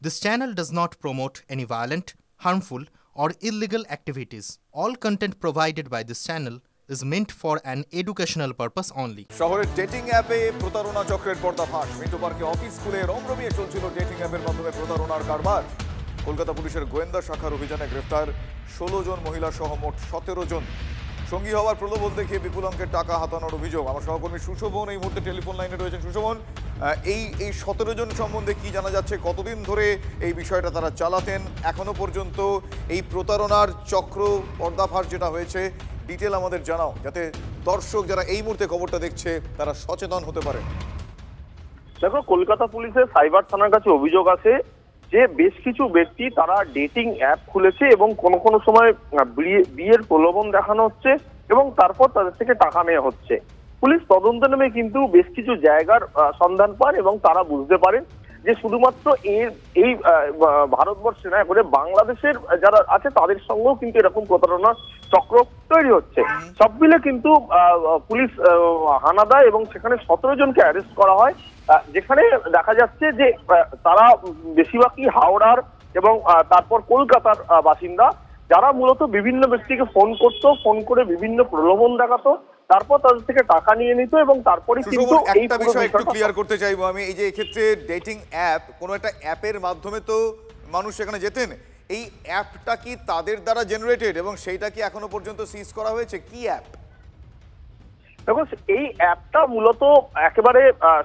This channel does not promote any violent, harmful, or illegal activities. All content provided by this channel is meant for an educational purpose only. শহরের dating অ্যাপে প্রতারণা চক্রের পর্দাফাঁস। মিন্টু পার্কে office স্কুলে রমরমিয়ে চলছিল dating অ্যাপের মাধ্যমে প্রতারণার কারবার। কলকাতা পুলিশের গোয়েন্দা শাখার অভিযানে গ্রেফতার ১৬ জন মহিলা সহ মোট ১৭ জন। সঙ্গী হওয়ার প্রলোভন দেখিয়ে বিপুল অঙ্কের টাকা হাতানোর অভিযোগ। আমার সহকর্মী সুশোভন এই মুহূর্তে টেলিফোন লাইনে রয়েছেন। সুশোভন, এই ১৭ জন সম্বন্ধে কি জানা যাচ্ছে? কতদিন ধরে এই বিষয়টা তারা চালাতেন? এখনো পর্যন্ত এই প্রতারণার চক্র পর্দাফাঁস যেটা হয়েছে, ডিটেল আমাদের জানাও, যাতে দর্শক যারা এই মুহূর্তে খবরটা দেখছে তারা সচেতন হতে পারে। দেখো, কলকাতা পুলিশের সাইবার থানার কাছে অভিযোগ আছে যে বেশ কিছু ব্যক্তি তারা ডেটিং অ্যাপ খুলেছে এবং কোনো কোনো সময় বিয়ের প্রলোভন দেখানো হচ্ছে এবং তারপর তাদের থেকে টাকা নেওয়া হচ্ছে। পুলিশ তদন্ত নেমে কিন্তু বেশ কিছু জায়গার সন্ধান পান এবং তারা বুঝতে পারেন যে শুধুমাত্র এই ভারতবর্ষে না করে বাংলাদেশের যারা আছে তাদের সঙ্গেও কিন্তু এরকম প্রতারণার চক্র তৈরি হচ্ছে। সব মিলে কিন্তু পুলিশ হানা দেয় এবং সেখানে ১৭ জনকে অ্যারেস্ট করা হয়, যেখানে দেখা যাচ্ছে যে তারা বেশিরভাগই হাওড়ার এবং তারপর কলকাতার বাসিন্দা, যারা মূলত বিভিন্ন ব্যক্তিকে ফোন করে বিভিন্ন প্রলোভন দেখাতো, তারপর তাদের থেকে টাকা নিয়ে নিত এবং তারপরে কিন্তু একটা বিষয় একটু ক্লিয়ার করতে চাইবো আমি, এই যে এক্ষেত্রে ডেটিং অ্যাপ, কোনো একটা অ্যাপের মাধ্যমে তো মানুষ সেখানে যেতেন, এই অ্যাপটা কি তাদের দ্বারা জেনারেটেড এবং সেইটা কি এখনো পর্যন্ত সিজ করা হয়েছে? কি অ্যাপ? দেখো, এই অ্যাপটা মূলত একেবারে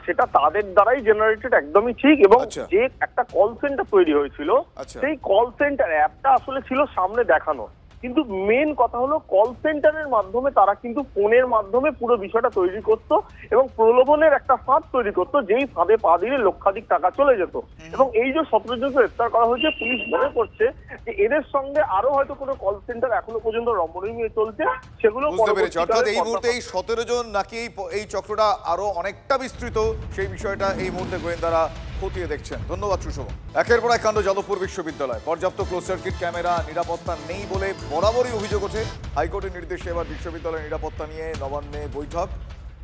সেটা তাদের দ্বারাই জেনারেটেড, একদমই ঠিক। এবং যে একটা কল সেন্টার তৈরি হয়েছিল, সেই কল সেন্টার অ্যাপটা আসলে ছিল সামনে দেখানো, কিন্তু মেন কথা হলো কল সেন্টারের মাধ্যমে তারা কিন্তু ফোনের মাধ্যমে পুরো বিষয়টা তৈরি করত এবং প্রলোভনের একটা ফাঁদ তৈরি করতো, যেই ফাঁদে পা দিলে লক্ষাধিক টাকা চলে যেত। এবং এই যে ১৭ জনকে গ্রেফতার করা হয়েছে, পুলিশ মনে করছে যে এদের সঙ্গে আরো হয়তো কোনো কল সেন্টার এখনো পর্যন্ত রমরমিয়ে চলছে, সেগুলো অর্থাৎ এই মুহূর্তে এই ১৭ জন নাকি এই চক্রটা আরো অনেকটা বিস্তৃত, সেই বিষয়টা এই মুহূর্তে গোয়েন্দারা খতিয়ে দেখছেন। ধন্যবাদ সুশোভন। একের পর এক কাণ্ড যাদবপুর বিশ্ববিদ্যালয়। পর্যাপ্ত ক্লোজ সার্কিট ক্যামেরা, নিরাপত্তা নেই বলে বরাবরই অভিযোগ ওঠে। হাইকোর্টের নির্দেশে এবার বিশ্ববিদ্যালয়ের নিরাপত্তা নিয়ে নবান্নে বৈঠক।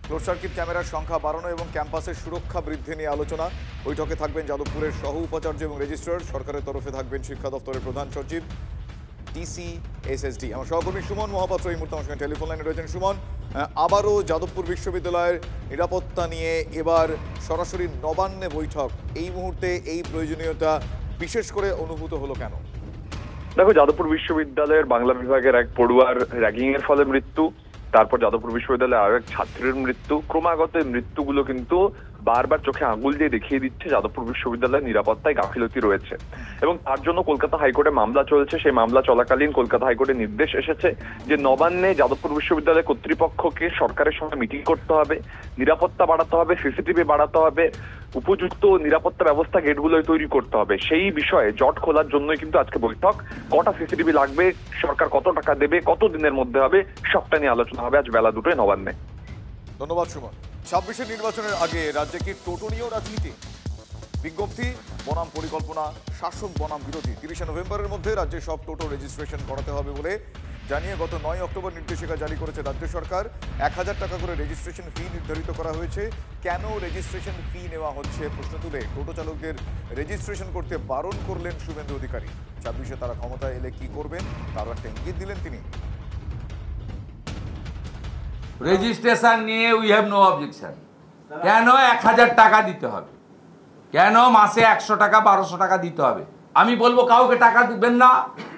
ক্লোজ সার্কিট ক্যামেরার সংখ্যা বাড়ানো এবং ক্যাম্পাসের সুরক্ষা বৃদ্ধি নিয়ে আলোচনা। বৈঠকে থাকবেন যাদবপুরের সহ উপাচার্য এবং রেজিস্ট্রার। সরকারের তরফে থাকবেন শিক্ষা দপ্তরের প্রধান সচিব, ডিসি, এসএসডি। আমার সহকর্মী সুমন মহাপাত্র এই মুহূর্তে আমার সঙ্গে টেলিফোন লাইনে রয়েছেন। সুমন, আবারও যাদবপুর বিশ্ববিদ্যালয়ের নিরাপত্তা নিয়ে এবার সরাসরি নবান্নে বৈঠক, এই মুহূর্তে এই প্রয়োজনীয়তা বিশেষ করে অনুভূত হলো কেন? দেখো, যাদবপুর বিশ্ববিদ্যালয়ের বাংলা বিভাগের এক পড়ুয়ার র্যাগিং এর ফলে মৃত্যু, তারপর যাদবপুর বিশ্ববিদ্যালয়ের আরো এক ছাত্রের মৃত্যু। ক্রমাগত এই মৃত্যুগুলো কিন্তু বারবার চোখে আঙুল দিয়ে দেখিয়ে দিচ্ছে যাদবপুর বিশ্ববিদ্যালয়ের নিরাপত্তায় গাফিলতি রয়েছে এবং তার জন্য কলকাতা হাইকোর্টে মামলা চলছে। সেই মামলা চলাকালীন কলকাতা হাইকোর্টের নির্দেশ এসেছে যে নবান্নে যাদবপুর বিশ্ববিদ্যালয়ের কর্তৃপক্ষকে সরকারের সঙ্গে মিটিং করতে হবে, নিরাপত্তা বাড়াতে হবে, সিসিটিভি বাড়াতে হবে, উপযুক্ত নিরাপত্তা ব্যবস্থা গেটগুলোয় তৈরি করতে হবে। সেই বিষয়ে জট খোলার জন্যই কিন্তু আজকে বৈঠক। কটা সিসিটিভি লাগবে, সরকার কত টাকা দেবে, কত দিনের মধ্যে হবে, সবটা নিয়ে আলোচনা হবে আজ বেলা 2টায় নবান্নে। ধন্যবাদ সুমন। ২৬ নির্বাচনের আগে রাজ্যে কি টোটো নিয়েও রাজনীতি? বিজ্ঞপ্তি, বনাম পরিকল্পনা, শাসক বনাম বিরোধী। ৩০ নভেম্বরের মধ্যে রাজ্যে সব টোটো রেজিস্ট্রেশন করাতে হবে বলে জানিয়ে গত ৯ অক্টোবর নির্দেশিকা জারি করেছে রাজ্য সরকার। ১,০০০ টাকা করে রেজিস্ট্রেশন ফি নির্ধারিত করা হয়েছে। কেন রেজিস্ট্রেশন ফি নেওয়া হচ্ছে প্রশ্ন তুলে টোটো চালকদের রেজিস্ট্রেশন করতে বারণ করলেন শুভেন্দু অধিকারী। ২৬-এ তারা ক্ষমতায় এলে কি করবেন তারও একটা ইঙ্গিত দিলেন তিনি। রেজিস্ট্রেশন নিয়ে উই হ্যাভ নো অবজেকশন। কেন ১,০০০ টাকা দিতে হবে? কেন মাসে ১০০ টাকা ১২০০ টাকা দিতে হবে? আমি বলবো কাউকে টাকা দিবেন না,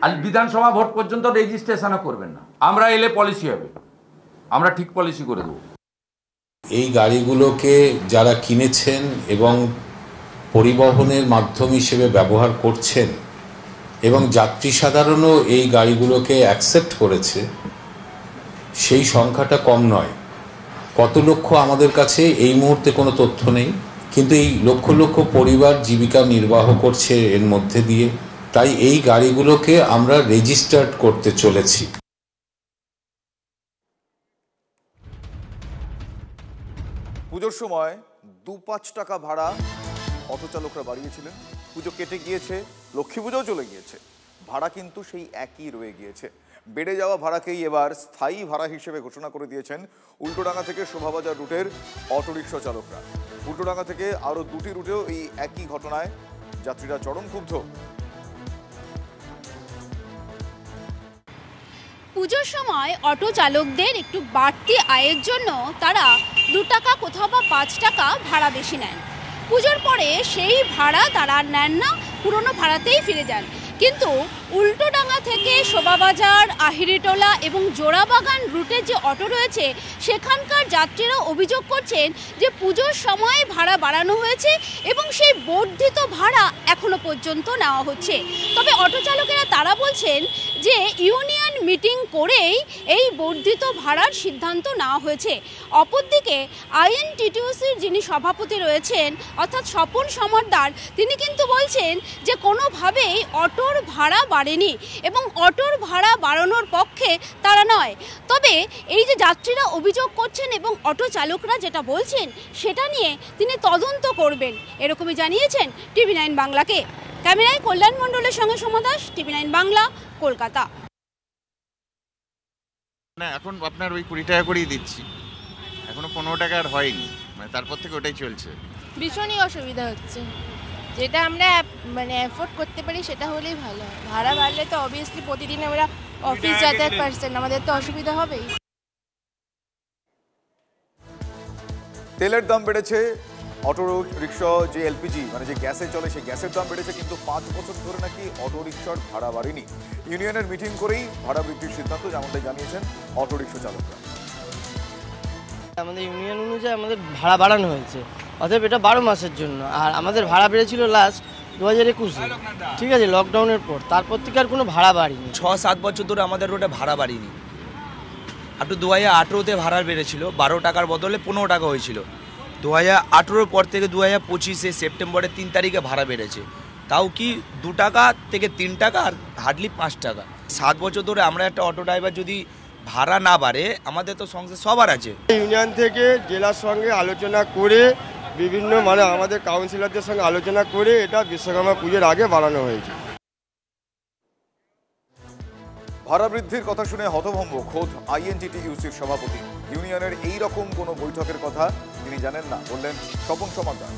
আর বিধানসভা ভোট পর্যন্ত রেজিস্ট্রেশনও করবেন না। আমরা এলে পলিসি হবে, আমরা ঠিক পলিসি করে দেবো। এই গাড়িগুলোকে যারা কিনেছেন এবং পরিবহনের মাধ্যম হিসেবে ব্যবহার করছেন এবং যাত্রী সাধারণও এই গাড়িগুলোকে অ্যাকসেপ্ট করেছে, সেই সংখ্যাটা কম নয়। কত লক্ষ আমাদের কাছে এই মুহূর্তে কোনো তথ্য নেই, কিন্তু এই লক্ষ লক্ষ পরিবার জীবিকা নির্বাহ করছে এর মধ্যে দিয়ে। তাই এই গাড়িগুলোকে আমরা রেজিস্টার্ড করতে চলেছি। পুজোর সময় ২-৫ টাকা ভাড়া অটো চালকরা বাড়িয়েছিলেন। পুজো কেটে গিয়েছে, লক্ষ্মী পুজোও চলে গিয়েছে, ভাড়া কিন্তু সেই একই রয়ে গিয়েছে। বেড়ে যাওয়া ভাড়াকেই এবার স্থায়ী ভাড়া হিসেবে ঘোষণা করে দিয়েছেন উল্টোডাঙ্গা থেকে শোভাবাজার রুটের অটোরিকশা চালকরা। উল্টোডাঙ্গা থেকে আরও 2টি রুটেও এই একই ঘটনায় যাত্রীরা চরম ক্ষুব্ধ। পুজোর সময় অটো চালকদের একটু বাড়তি আয়ের জন্য তারা 2 টাকা কোথাও বা 5 টাকা ভাড়া বেশি নেন। পুজোর পরে সেই ভাড়া তারা আর নেন না, পুরনো ভাড়াতেই ফিরে যান। কিন্তু উল্টোডাঙ্গা থেকে শোভাবাজার, আহিরিটোলা এবং জোড়াবাগান রুটে যে অটো রয়েছে সেখানকার যাত্রীরা অভিযোগ করছেন যে পুজোর সময় ভাড়া বাড়ানো হয়েছে এবং সেই বর্ধিত ভাড়া এখনো পর্যন্ত নেওয়া হচ্ছে। তবে অটো চালকেরা তারা বলছেন যে ইউনিয়ন মিটিং করেই এই বর্ধিত ভাড়ার সিদ্ধান্ত নেওয়া হয়েছে। অপরদিকে আইএনটিটিউসির যিনি সভাপতি রয়েছেন অর্থাৎ স্বপন সমাদ্দার, তিনি কিন্তু বলছেন যে কোনোভাবেই অটোর ভাড়া বাড়েনি এবং অটোর ভাড়া বাড়ানোর পক্ষে তারা নয়। তবে এই যে যাত্রীরা অভিযোগ করছেন এবং অটো চালকরা যেটা বলছেন সেটা নিয়ে তিনি তদন্ত করবেন, এরকমই জানিয়েছেন TV9 বাংলাকে। ক্যামেরায় কল্যাণ মণ্ডলের সঙ্গে সমাদাস, TV9 বাংলা, কলকাতা। না, এখন আপনার ওই 20 টাকা করেই দিচ্ছি, এখনো 15 টাকা আর হয়নি, মানে তারপর থেকে ওটাই চলছে। ভীষণই অসুবিধা হচ্ছে, যেটা আমরা মানে অ্যাফোর্ড করতে পারি সেটা হলেই ভালো হয়। ভাড়া বাড়লে তো অবভিয়াসলি প্রতিদিন আমরা অফিস যাতায়াত পারছেন, আমাদের তো অসুবিধা হবেই। তেলের দাম বেড়েছে, অটো রিক্সা যে এলপিজি মানে যে গ্যাসে চলে সেই গ্যাসের দাম বেড়েছে, কিন্তু 5 বছর ধরে নাকি অটো রিক্সার ভাড়া বাড়েনি। ইউনিয়নের মিটিং করেই ভাড়া বৃদ্ধির সিদ্ধান্ত, যেমনটাই জানিয়েছেন অটো রিক্সা চালকরা। আমাদের ইউনিয়ন অনুযায়ী আমাদের ভাড়া বাড়ানো হয়েছে, অতএব এটা 12 মাসের জন্য। আর আমাদের ভাড়া বেড়েছিল লাস্ট 2021-এ, ঠিক আছে, লকডাউনের পর। তারপর থেকে আর কোনো ভাড়া বাড়িনি। 6-7 বছর ধরে আমাদের রোডে ভাড়া বাড়িনি। একটু 2018-তে ভাড়া বেড়েছিল, 12 টাকার বদলে 15 টাকা হয়েছিল। 2018-র পর থেকে 2025-এ সেপ্টেম্বরের 3 তারিখে ভাড়া বেড়েছে, তাও কি 2 টাকা থেকে 3 টাকা আর হার্ডলি 5 টাকা। 7 বছর ধরে আমরা একটা অটো ড্রাইভার যদি ভাড়া না বাড়ে, আমাদের তো সংসার সবার আছে। ইউনিয়ন থেকে জেলার সঙ্গে আলোচনা করে বিভিন্ন মানে আমাদের কাউন্সিলরদের সঙ্গে আলোচনা করে এটা বিশ্বকর্মা পুজোর আগে বাড়ানো হয়েছে। ভাড়া বৃদ্ধির কথা শুনে হতভম্ব খোদ আইএনটিটিইউসির সভাপতি। ইউনিয়নের এই রকম কোনো বৈঠকের কথা তিনি জানেন না, বললেন স্বপন সমাদ্দার।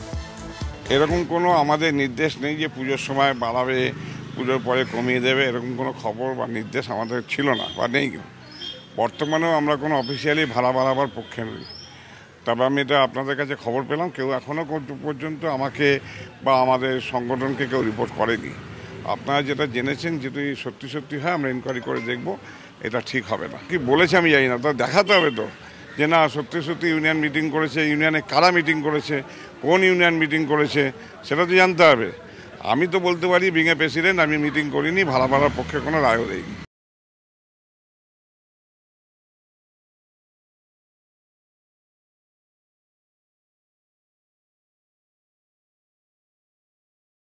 এরকম কোনো আমাদের নির্দেশ নেই যে পুজোর সময় বাড়াবে, পুজোর পরে কমিয়ে দেবে, এরকম কোনো খবর বা নির্দেশ আমাদের ছিল না বা নেই। বর্তমানেও আমরা কোনো অফিসিয়ালি ভাড়া বাড়াবার পক্ষে নই। তবে আমি এটা আপনাদের কাছে খবর পেলাম, কেউ এখনও পর্যন্ত আমাকে বা আমাদের সংগঠনকে কেউ রিপোর্ট করেনি। আপনারা যেটা জেনেছেন যদি সত্যি সত্যি হয় আমরা ইনকোয়ারি করে দেখব, এটা ঠিক হবে না। কি বলেছে আমি জানি না, তা দেখাতে হবে তো যে না সত্যি সত্যি ইউনিয়ন মিটিং করেছে, ইউনিয়নে কারা মিটিং করেছে, কোন ইউনিয়ন মিটিং করেছে সেটা তো জানতে হবে। আমি তো বলতে পারি বিং এ প্রেসিডেন্ট, আমি মিটিং করিনি, ভাড়া বাড়ার পক্ষে কোনো রায়ও দেয়নি।